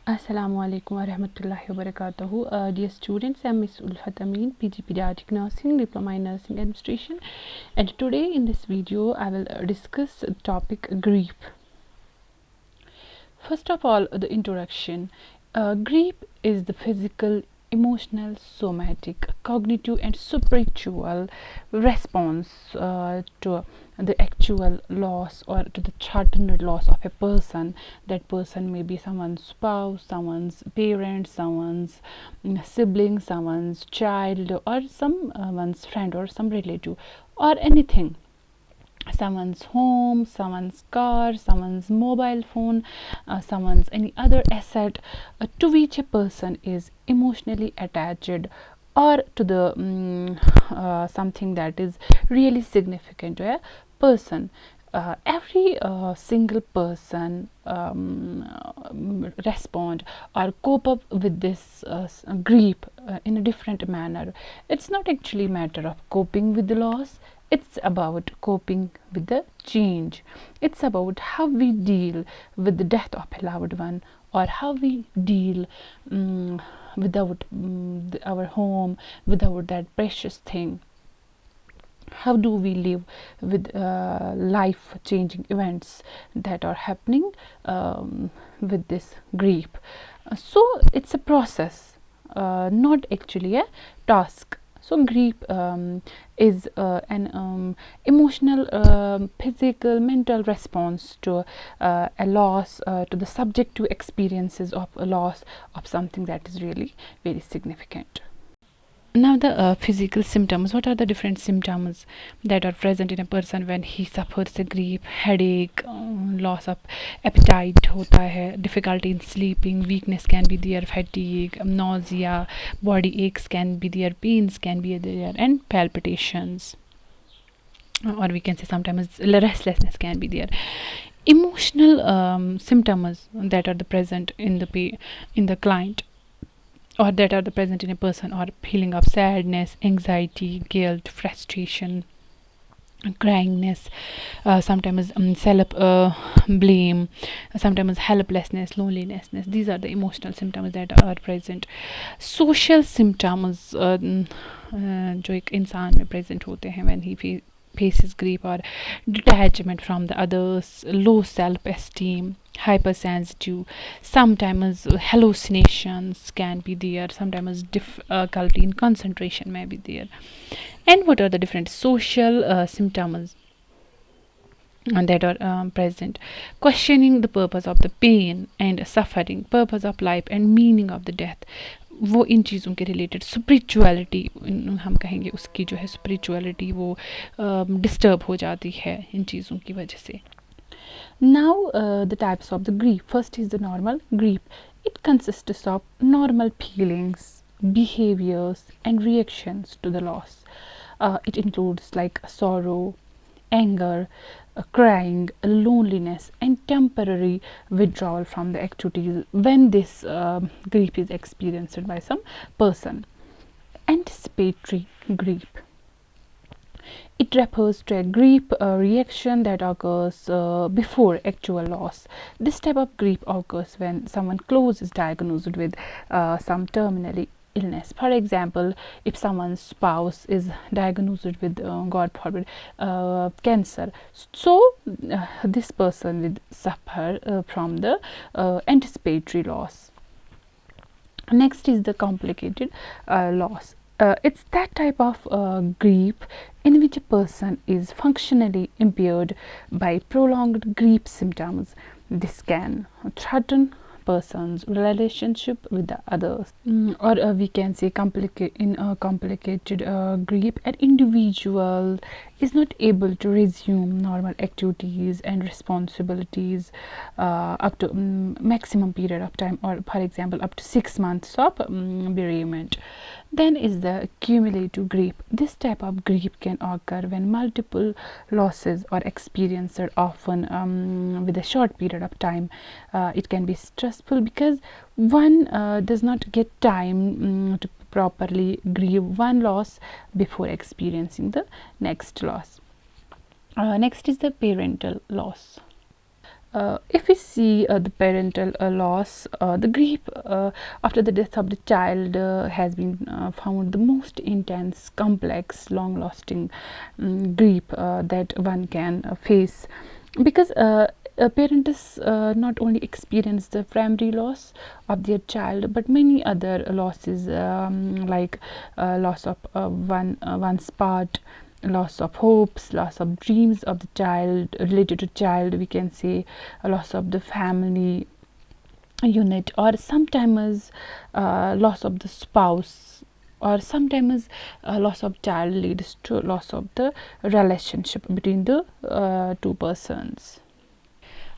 Assalamu alaikum wa rahmatullahi wa barakatuhu. Dear students, I am Ms. Ulfat Amin, PG Pediatric Nursing, Diploma in Nursing Administration, and today in this video I will discuss the topic grief. First of all, the introduction. Grief is the physical, emotional, somatic, cognitive, and spiritual response to the actual loss or to the threatened loss of a person. That person may be someone's spouse, someone's parent, someone's sibling, someone's child, or someone's friend or some relative, or anything. Someone's home, someone's car, someone's mobile phone, someone's any other asset to which a person is emotionally attached, or to the something that is really significant to a person. Every single person respond or cope up with this grief in a different manner. It's not actually a matter of coping with the loss, it's about coping with the change. It's about how we deal with the death of a loved one, or how we deal without our home, without that precious thing. How do we live with life changing events that are happening with this grief? So it's a process, not actually a task. So grief is an emotional, physical, mental response to a loss, to the subjective experiences of a loss of something that is really very significant. Now the physical symptoms. What are the different symptoms that are present in a person when he suffers a grief? Headache, loss of appetite होता है, difficulty in sleeping, weakness can be there, fatigue, nausea, body aches can be there, pains can be there, and palpitations, or we can say sometimes restlessness can be there. Emotional symptoms that are the present in the client, or that are the present in a person, or feeling of sadness, anxiety, guilt, frustration, cryingness, sometimes self blame, sometimes helplessness, loneliness. These are the emotional symptoms that are present. Social symptoms जो एक इंसान में present होते हैं when he faces grief, or detachment from the others, low self-esteem, hypersensitive, sometimes hallucinations can be there, sometimes difficulty in concentration may be there. And what are the different social symptoms that are present? Questioning the purpose of the pain and suffering, purpose of life and meaning of the death. वो इन चीज़ों के related spirituality, हम कहेंगे उसकी जो है spirituality वो disturb हो जाती है इन चीज़ों की वजह से. Now the types of the grief. First is the normal grief. It consists of normal feelings, behaviors, and reactions to the loss. It includes like sorrow, anger, crying, loneliness, and temporary withdrawal from the activities when this grief is experienced by some person. Anticipatory grief. It refers to a grief reaction that occurs before actual loss. This type of grief occurs when someone close is diagnosed with some terminal illness. For example, if someone's spouse is diagnosed with God forbid cancer, so this person will suffer from the anticipatory loss. Next is the complicated loss. It's that type of grief in which a person is functionally impaired by prolonged grief symptoms. This can threaten person's relationship with the others, or we can say in a complicated grief, an individual is not able to resume normal activities and responsibilities up to maximum period of time, or for example up to 6 months of bereavement. Then is the cumulative grief. This type of grief can occur when multiple losses are experienced, often with a short period of time. It can be stressful because one does not get time to properly grieve one loss before experiencing the next loss. Next is the parental loss. If we see the parental loss, the grief after the death of the child has been found the most intense, complex, long-lasting grief that one can face, because parents not only experience the primary loss of their child, but many other losses, like loss of one's part, loss of hopes, loss of dreams of the child related to child, we can say a loss of the family unit, or sometimes loss of the spouse, or sometimes loss of child leads to loss of the relationship between the two persons.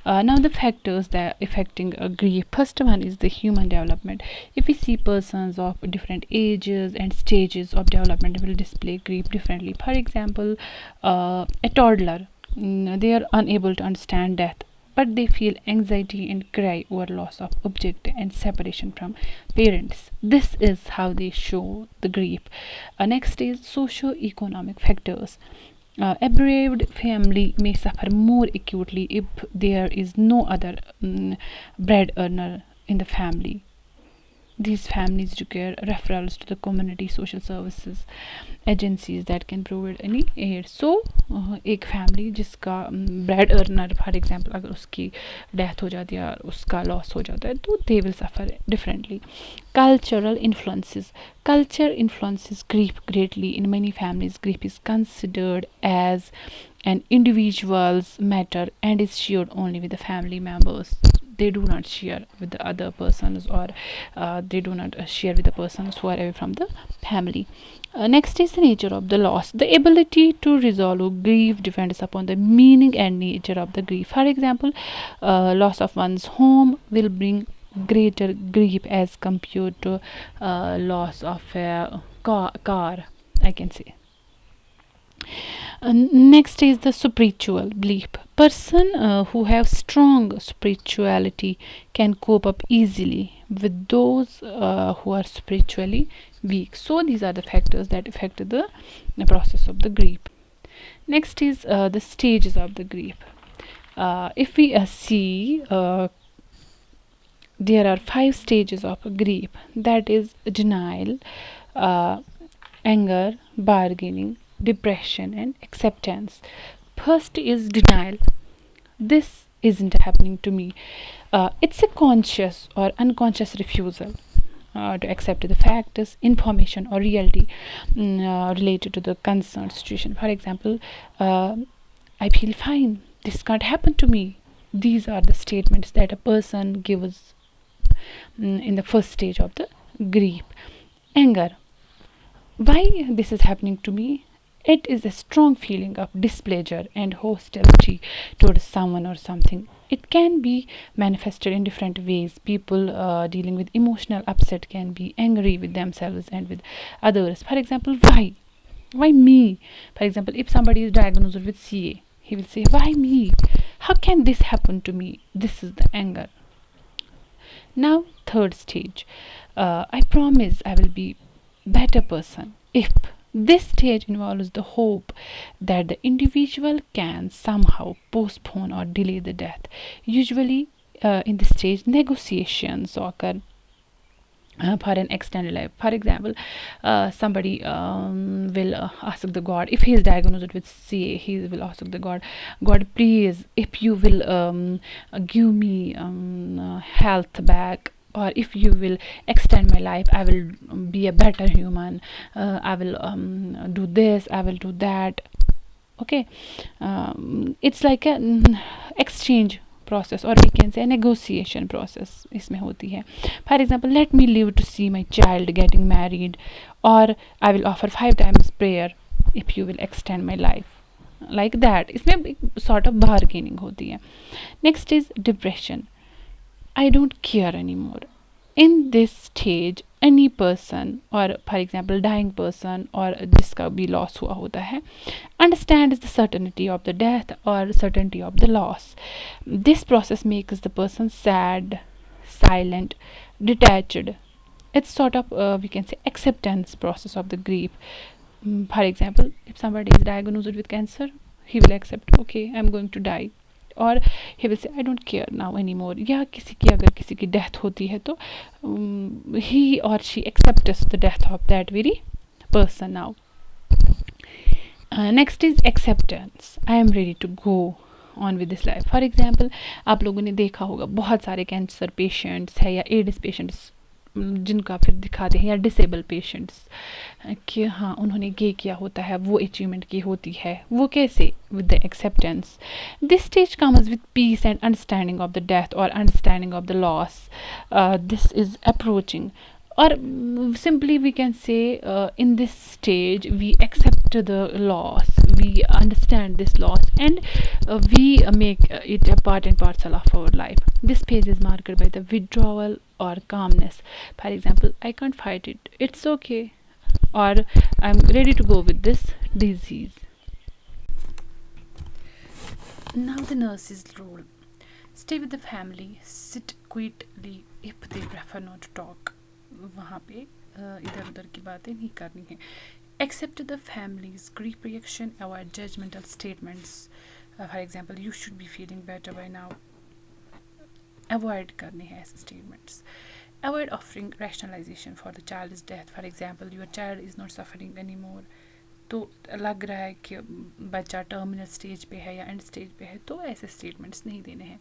Now the factors that affecting grief. First one is the human development. If we see persons of different ages and stages of development will display grief differently. For example, a toddler, they are unable to understand death, but they feel anxiety and cry over loss of object and separation from parents. This is how they show the grief. Next is socio-economic factors. A bereaved family may suffer more acutely if there is no other bread earner in the family. These families require referrals to the community social services agencies that can provide any aid. So एक family जिसका bread earner for example अगर उसकी death हो जाती है या उसका loss हो जाता है, तो they will suffer differently. Cultural influences. Culture influences grief greatly. In many families, grief is considered as an individual's matter and is shared only with the family members. They do not share with the other persons, or they do not share with the persons who are away from the family. Next is the nature of the loss. The ability to resolve grief depends upon the meaning and nature of the grief. For example, loss of one's home will bring greater grief as compared to loss of a car, I can say. Next is the spiritual belief. Person who have strong spirituality can cope up easily with those who are spiritually weak. So these are the factors that affect the process of the grief. Next is the stages of the grief. If we see there are 5 stages of grief, that is denial, anger, bargaining, depression, and acceptance. First is denial. This isn't happening to me. It's a conscious or unconscious refusal to accept the facts, information, or reality related to the concerned situation. For example, I feel fine. This can't happen to me. These are the statements that a person gives in the first stage of the grief. Anger. Why this is happening to me? It is a strong feeling of displeasure and hostility towards someone or something. It can be manifested in different ways. People dealing with emotional upset can be angry with themselves and with others. For example, why? Why me? For example, if somebody is diagnosed with CA, he will say, why me? How can this happen to me? This is the anger. Now, third stage. I promise I will be better person if. This stage involves the hope that the individual can somehow postpone or delay the death. Usually, in this stage, negotiations occur for an extended life. For example, somebody will ask the God, if he is diagnosed with CA, he will ask the God, please, if you will give me health back, or if you will extend my life, I will be a better human. I will do this, I will do that. Okay, it's like an exchange process, or we can say a negotiation process इसमें होती है. For example, let me live to see my child getting married, or I will offer 5 times prayer if you will extend my life. Like that, इसमें sort of bargaining होती है. Next is depression. I don't care anymore. In this stage, any person, or for example dying person, or जिसका भी loss हुआ होता है, understands the certainty of the death or certainty of the loss. This process makes the person sad, silent, detached. It's sort of we can say acceptance process of the grief. For example, if somebody is diagnosed with cancer, he will accept, okay, I'm going to die. और he will say I don't care now any more, या किसी की अगर किसी की death होती है तो ही और she accepts the death of that very person now. Next is acceptance. I am ready to go on with this life. For example, आप लोगों ने देखा होगा बहुत सारे कैंसर पेशेंट्स है या एड्स पेशेंट्स जिनका फिर दिखाते हैं, या डिसेबल पेशेंट्स कि हाँ उन्होंने ये किया होता है, वो अचीवमेंट की होती है, वो कैसे? With the acceptance. This stage comes with peace and understanding of the death और understanding of the loss. This is approaching. Or simply we can say in this stage we accept the loss, we understand this loss, and we make it a part and parcel of our life. This phase is marked by the withdrawal or calmness. For example, I can't fight it, it's okay, or I'm ready to go with this disease. Now the nurse's role. Stay with the family, sit quietly if they prefer not to talk. वहाँ पे इधर उधर की बातें नहीं करनी है. Accept the family's grief reaction, avoid judgmental statements. For example, you should be feeling better by now. Avoid करने हैं ऐसे statements. Avoid offering rationalization for the child's death. For example, your child is not suffering anymore. तो लग रहा है कि बच्चा terminal stage पे है या एंड स्टेज पे है, तो ऐसे स्टेटमेंट्स नहीं देने हैं.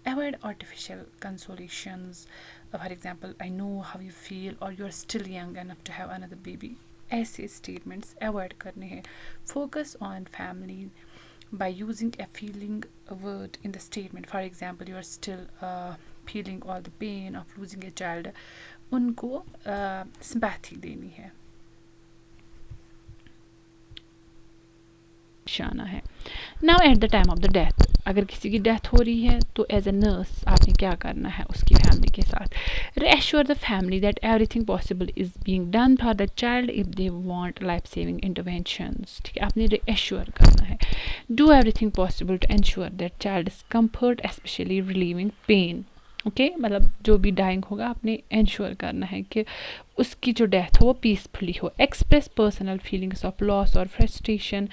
Avoid artificial consolations. For example, I know how you feel, or you're still young enough to have another baby. ऐसे statements avoid करने हैं. Focus on family by using a feeling word in the statement. For example, you are still feeling all the pain of losing a child. उनको sympathy देनी है. निशाना है. Now at the time of the death, अगर किसी की death हो रही है तो एज ए नर्स आपने क्या करना है उसकी फैमिली के साथ? reassure the family that everything possible is being done for the child if they want life saving interventions. ठीक है, आपने reassure करना है. Do everything possible to ensure that child is comfort, especially relieving pain. Okay, मतलब जो भी dying होगा आपने इंश्योर करना है कि उसकी जो डेथ हो वो पीसफुली हो. Express personal feelings of loss और frustration.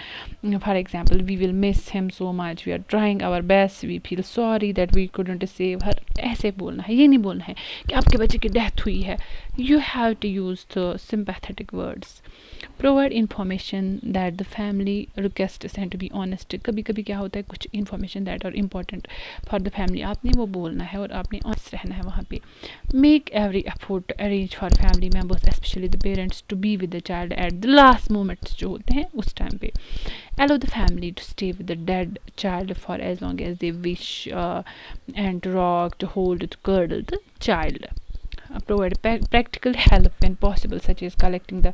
For example, we will miss him so much, we are trying our best, we feel sorry that we couldn't save her. ऐसे बोलना है, ये नहीं बोलना है कि आपके बच्चे की डेथ हुई है. You have to use the sympathetic words. Provide information that the family request and to be honest. कभी कभी क्या होता है, कुछ information that are important for the family, आपने वो बोलना है और आपने ऑनेस्ट रहना है वहाँ पे. Make every effort to arrange for family members, especially the parents, to be with the child at the last moments जो होते हैं उस टाइम पे. Allow the family to stay with the dead child for as long as they wish, and to rock, to hold, to cuddle the child. Provide practical help when possible, such as collecting the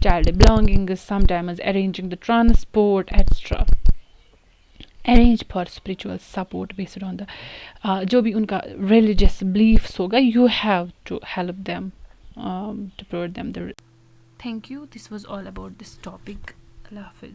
child belongings, sometimes arranging the transport, etc. Arrange for spiritual support based on the जो भी उनका religious beliefs होगा, you have to help them to provide them the. Thank you. This was all about this topic. Allah Hafiz.